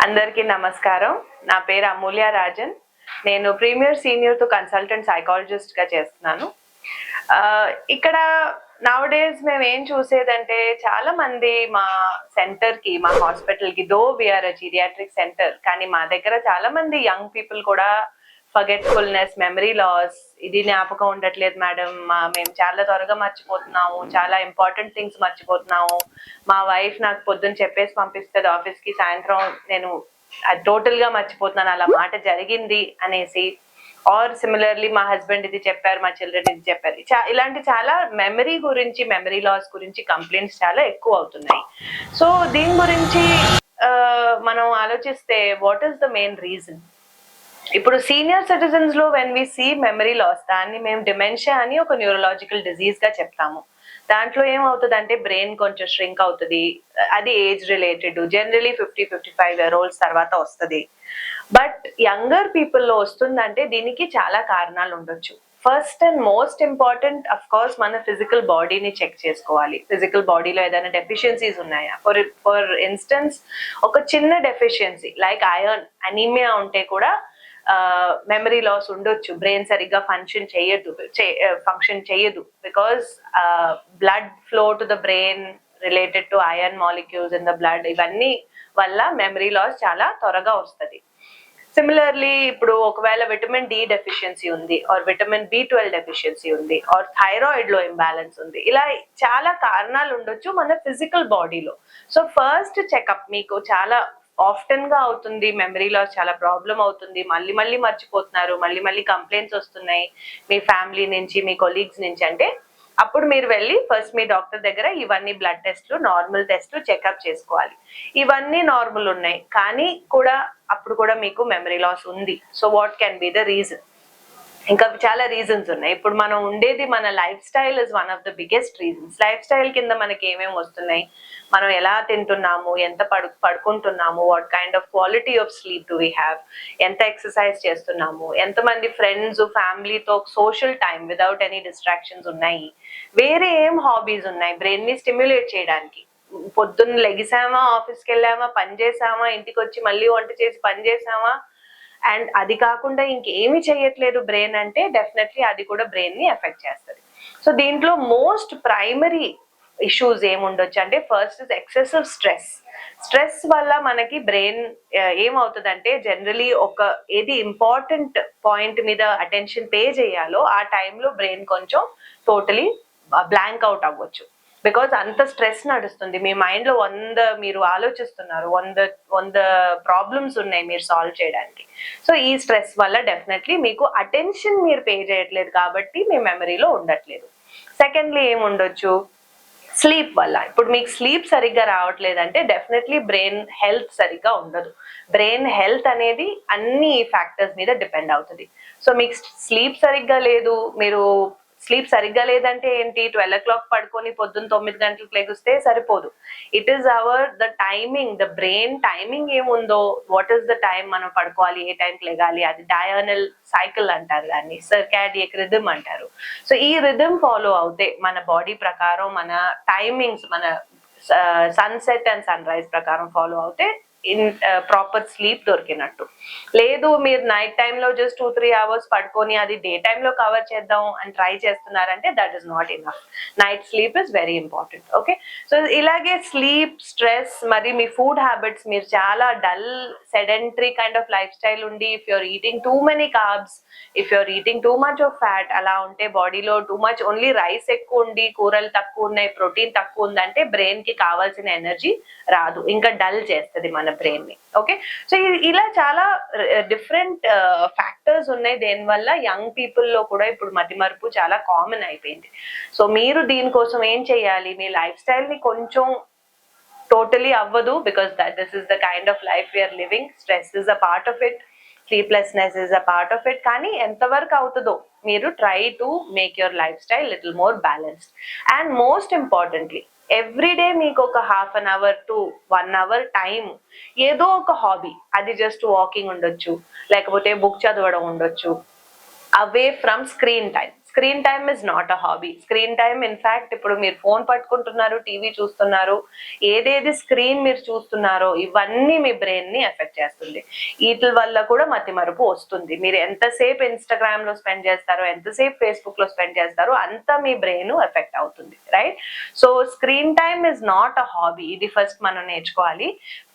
అందరికీ నమస్కారం. నా పేరు అమూల్య రాజన్. నేను premier senior to consultant psychologist గా చేస్తున్నాను. ఇక్కడ నౌడేస్ మేము ఏం చూసేదంటే చాలా మంది మా సెంటర్ కి, మా హాస్పిటల్ కి, దో వీఆర్ జీరియాట్రిక్ సెంటర్, కానీ మా దగ్గర చాలా మంది యంగ్ పీపుల్ కూడా ఫర్గెట్ఫుల్నెస్, మెమరీ లాస్, ఇది జ్ఞాపకం ఉండట్లేదు మేడం, మేము చాలా త్వరగా మర్చిపోతున్నాము, చాలా ఇంపార్టెంట్ థింగ్స్ మర్చిపోతున్నాము, మా వైఫ్ నాకు పొద్దున్న చెప్పేసి పంపిస్తుంది ఆఫీస్ కి, సాయంత్రం నేను అది టోటల్ గా మర్చిపోతున్నాను, అలా మాట జరిగింది అనేసి. ఆర్ సిమిలర్లీ మా హస్బెండ్ ఇది చెప్పారు, మా చిల్డ్రన్ ఇది చెప్పారు. ఇలాంటి చాలా మెమరీ గురించి, మెమరీ లాస్ గురించి కంప్లైంట్స్ చాలా ఎక్కువ అవుతున్నాయి. సో దీని గురించి మనం ఆలోచిస్తే what is the main reason? ఇప్పుడు సీనియర్ సిటిజన్స్ లో when we see memory loss, దాన్ని మేము డిమెన్షియా అని ఒక న్యూరలాజికల్ డిజీజ్ గా చెప్తాము. దాంట్లో ఏమవుతుంది అంటే బ్రెయిన్ కొంచెం ష్రింక్ అవుతుంది. అది ఏజ్ రిలేటెడ్, జనరలీ 50-55 తర్వాత వస్తుంది. బట్ యంగర్ పీపుల్ లో వస్తుందంటే దీనికి చాలా కారణాలు ఉండొచ్చు. First and most important of course మన ఫిజికల్ బాడీని చెక్ చేసుకోవాలి. ఫిజికల్ బాడీలో ఏదైనా డెఫిషియన్సీస్ ఉన్నాయా? ఫర్ ఇన్స్టెన్స్ ఒక చిన్న డెఫిషియన్సీ లైక్ ఐరన్, అనీమియా ఉంటే కూడా మెమరీ లాస్ ఉండొచ్చు. బ్రెయిన్ సరిగ్గా ఫంక్షన్ చేయదు because blood flow to the brain related to iron molecules in the blood, ఇవన్నీ వల్ల మెమరీ లాస్ చాలా త్వరగా వస్తుంది. సిమిలర్లీ ఇప్పుడు ఒకవేళ విటమిన్ డి డెఫిషియన్సీ ఉంది, ఆర్ విటమిన్ B12 డెఫిషియన్సీ ఉంది, ఆర్ థైరాయిడ్ లో ఇంబ్యాలెన్స్ ఉంది, ఇలా చాలా కారణాలు ఉండొచ్చు మన ఫిజికల్ బాడీలో. సో ఫస్ట్ చెకప్ మీకు చాలా ఆఫ్టెన్ గా అవుతుంది, మెమరీ లాస్ చాలా ప్రాబ్లం అవుతుంది, మళ్ళీ మళ్ళీ మర్చిపోతున్నారు, మళ్ళీ మళ్ళీ కంప్లైంట్స్ వస్తున్నాయి మీ ఫ్యామిలీ నుంచి, మీ కొలీగ్స్ నుంచి అంటే, అప్పుడు మీరు వెళ్ళి ఫస్ట్ మీ డాక్టర్ దగ్గర ఇవన్నీ బ్లడ్ టెస్ట్లు, నార్మల్ టెస్ట్లు చెకప్ చేసుకోవాలి. ఇవన్నీ నార్మల్ ఉన్నాయి కానీ కూడా అప్పుడు కూడా మీకు మెమరీ లాస్ ఉంది. So what can be the reason? ఇంకా చాలా రీజన్స్ ఉన్నాయి. ఇప్పుడు మనం ఉండేది, మన life style is one of the biggest reasons. Life style కింద మనకి ఏమేమి వస్తున్నాయి? మనం ఎలా తింటున్నాము, ఎంత పడుకుంటున్నాము, what kind of quality of sleep do we have, ఎంత ఎక్సర్సైజ్ చేస్తున్నాము, ఎంతమంది ఫ్రెండ్స్, ఫ్యామిలీతో social time without any distractions ఉన్నాయి, వేరే ఏం హాబీస్ ఉన్నాయి బ్రెయిన్ ని స్టిమ్యులేట్ చేయడానికి. పొద్దున్న లెగిసామా, ఆఫీస్కి వెళ్ళామా, పని చేసామా, ఇంటికి వచ్చి మళ్ళీ వంట చేసి పని చేసామా, అండ్ అది కాకుండా ఇంకేమి చేయట్లేదు బ్రెయిన్ అంటే డెఫినెట్లీ అది కూడా బ్రెయిన్ ని ఎఫెక్ట్ చేస్తుంది. సో దీంట్లో మోస్ట్ ప్రైమరీ ఇష్యూస్ ఏముండొచ్చు అంటే, first is excessive stress. Stress వల్ల మనకి బ్రెయిన్ ఏమవుతుందంటే, జనరలీ ఏది ఇంపార్టెంట్ పాయింట్ మీద అటెన్షన్ పే చేయాలో ఆ టైంలో బ్రెయిన్ కొంచెం టోటలీ బ్లాంక్ అవుట్ అవ్వచ్చు. బికాజ్ అంత స్ట్రెస్ నడుస్తుంది, మీ మైండ్ లో మీరు ఆలోచిస్తున్నారు, వంద ప్రాబ్లమ్స్ ఉన్నాయి మీరు సాల్వ్ చేయడానికి. సో ఈ స్ట్రెస్ వల్ల డెఫినెట్లీ మీకు అటెన్షన్ మీరు పే చేయట్లేదు కాబట్టి మీ మెమరీలో ఉండట్లేదు. సెకండ్లీ ఏముండొచ్చు? స్లీప్ వల్ల. ఇప్పుడు మీకు స్లీప్ సరిగ్గా రావట్లేదంటే డెఫినెట్లీ బ్రెయిన్ హెల్త్ సరిగ్గా ఉండదు. బ్రెయిన్ హెల్త్ అనేది అన్ని ఫ్యాక్టర్స్ మీద డిపెండ్ అవుతుంది. సో మీకు స్లీప్ సరిగ్గా లేదు, మీరు స్లీప్ సరిగ్గా లేదంటే ఏంటి? 12 o'clock పడుకొని పొద్దున్న 9 గంటలకు లెగిస్తే సరిపోదు. It is the timing, the brain timing ఏముందో, వాట్ ఈస్ ద టైం మనం పడుకోవాలి, ఏ టైంకి లెగాలి, అది డయానల్ సైకిల్ అంటారు, దాన్ని సర్కాడియక్ రిథమ్ అంటారు. సో ఈ రిథమ్ ఫాలో అవుతే మన బాడీ ప్రకారం, మన టైమింగ్స్, మన సన్సెట్ అండ్ సన్ రైజ్ ప్రకారం ఫాలో అవుతే ప్రాపర్ స్లీప్ దొరికినట్టు. లేదు మీరు నైట్ టైంలో జస్ట్ 2-3 hours పడుకొని అది డే టైంలో కవర్ చేద్దాం అని ట్రై చేస్తున్నారంటే that is not enough. Night sleep is very important. Okay, so ఇలాగే స్లీప్, స్ట్రెస్, మరి మీ ఫుడ్ హ్యాబిట్స్, మీరు చాలా dull sedentary kind of life style ఉండి, if you're eating too many carbs, if you're eating too much of fat, అలా ఉంటే బాడీలో too much only rice ఎక్కువ ఉండి, కూరలు తక్కువ ఉన్నాయి, ప్రోటీన్ తక్కువ ఉందంటే బ్రెయిన్ కి కావాల్సిన ఎనర్జీ రాదు, ఇంకా డల్ చేస్తుంది మన బ్రెయిన్ ని. ఓకే, సో ఇలా చాలా డిఫరెంట్ ఫ్యాక్టర్స్ ఉన్నాయి దేనివల్ల యంగ్ పీపుల్ లో కూడా ఇప్పుడు మతిమరుపు చాలా కామన్ అయిపోయింది. సో మీరు దీనికోసం ఏం చేయాలి? మీ లైఫ్ స్టైల్ ని కొంచెం టోటలీ అవ్వదు, because this is the kind of life we are living. Stress is a part of it, sleeplessness is a part of it. కానీ ఎంతవరకు అవుతుందో మీరు try to make your life style little more balanced. And most importantly everyday మీకు ఒక 1/2 hour to 1 hour time ఏదో ఒక hobby, అది just walking ఉండొచ్చు, లేకపోతే బుక్ చదవడం ఉండొచ్చు, away from screen time. Screen time is not a hobby. Screen time in fact ఇప్పుడు మీరు ఫోన్ పట్టుకుంటున్నారు, టీవీ చూస్తున్నారు, ఏదేది స్క్రీన్ మీరు చూస్తున్నారో ఇవన్నీ మీ బ్రెయిన్ ని ఎఫెక్ట్ చేస్తుంది. వీటి వల్ల కూడా మతిమరుపు వస్తుంది. మీరు ఎంతసేపు ఇన్స్టాగ్రామ్ లో స్పెండ్ చేస్తారో, ఎంతసేపు ఫేస్బుక్ లో స్పెండ్ చేస్తారో అంత మీ బ్రెయిన్ ఎఫెక్ట్ అవుతుంది, right? So screen time is not a hobby. ఇది ఫస్ట్ మనం నేర్చుకోవాలి.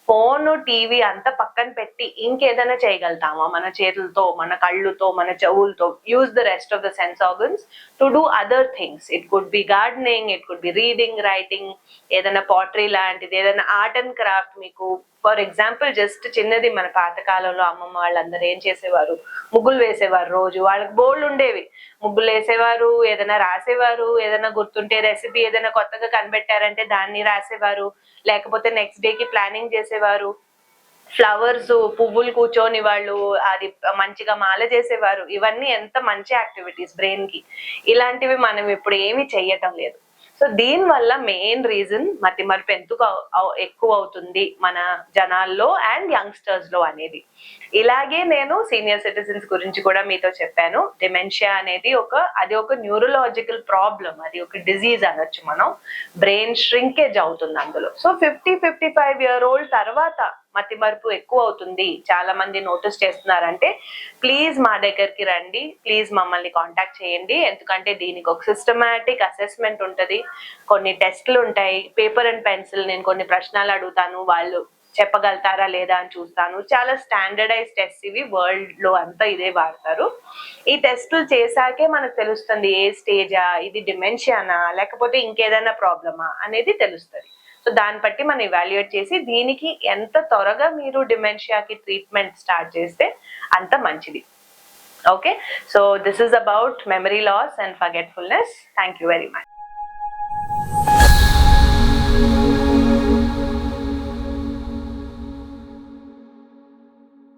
ఫోన్, టీవీ అంతా పక్కన పెట్టి ఇంకేదైనా చేయగలుగుతామా మన చేతులతో, మన కళ్ళుతో, మన చెవులతో? Use the rest of the sense organs to do other things. It could be gardening, it could be reading, writing, ఏదైనా పాటరీ లాంటిది, ఏదైనా ఆర్ట్ అండ్ క్రాఫ్ట్. మీకు ఫర్ ఎగ్జాంపుల్ జస్ట్ చిన్నది, మన పాతకాలంలో అమ్మమ్మ వాళ్ళందరూ ఏం చేసేవారు, ముగ్గులు వేసేవారు. రోజు వాళ్ళకి బోల్డ్ ఉండేవి, ముగ్గులు వేసేవారు, ఏదైనా రాసేవారు, ఏదైనా గుర్తుంటే రెసిపీ ఏదైనా కొత్తగా కనిపెట్టారంటే దాన్ని రాసేవారు, లేకపోతే నెక్స్ట్ డే కి ప్లానింగ్ చేసేవారు. ఫ్లవర్స్, పువ్వులు కూర్చొని వాళ్ళు అది మంచిగా మాల చేసేవారు. ఇవన్నీ ఎంత మంచి యాక్టివిటీస్ బ్రెయిన్ కి. ఇలాంటివి మనం ఇప్పుడు ఏమి చెయ్యటం లేదు. సో దీని వల్ల మెయిన్ రీజన్ మతిమరుపు ఎందుకు ఎక్కువ అవుతుంది మన జనాల్లో అండ్ యంగ్స్టర్స్ లో అనేది. ఇలాగే నేను సీనియర్ సిటిజన్స్ గురించి కూడా మీతో చెప్పాను. డిమెన్షియా అనేది అది ఒక న్యూరలాజికల్ ప్రాబ్లం, అది ఒక డిజీజ్ అనొచ్చు మనం. బ్రెయిన్ ష్రింకేజ్ అవుతుంది అందులో. సో 50-55 తర్వాత మతిమరుపు ఎక్కువ అవుతుంది, చాలా మంది నోటీస్ చేస్తున్నారంటే ప్లీజ్ మా దగ్గరికి రండి, ప్లీజ్ మమ్మల్ని కాంటాక్ట్ చేయండి. ఎందుకంటే దీనికి ఒక సిస్టమాటిక్ అసెస్మెంట్ ఉంటది, కొన్ని టెస్ట్లు ఉంటాయి, పేపర్ అండ్ పెన్సిల్, నేను కొన్ని ప్రశ్నలు అడుగుతాను, వాళ్ళు చెప్పగలుగుతారా లేదా అని చూస్తాను. చాలా స్టాండర్డైజ్ టెస్ట్ ఇవి, వరల్డ్ లో అంతా ఇదే వాడతారు. ఈ టెస్టులు చేశాకే మనకు తెలుస్తుంది ఏ స్టేజా, ఇది డిమెన్షియానా లేకపోతే ఇంకేదైనా ప్రాబ్లమా అనేది తెలుస్తుంది. సో దాన్ని బట్టి మనం ఇవాల్యుయేట్ చేసి దీనికి ఎంత త్వరగా మీరు డిమెన్షియాకి ట్రీట్మెంట్ స్టార్ట్ చేస్తే అంత మంచిది. Okay, so this is about memory loss and forgetfulness. Thank you very much.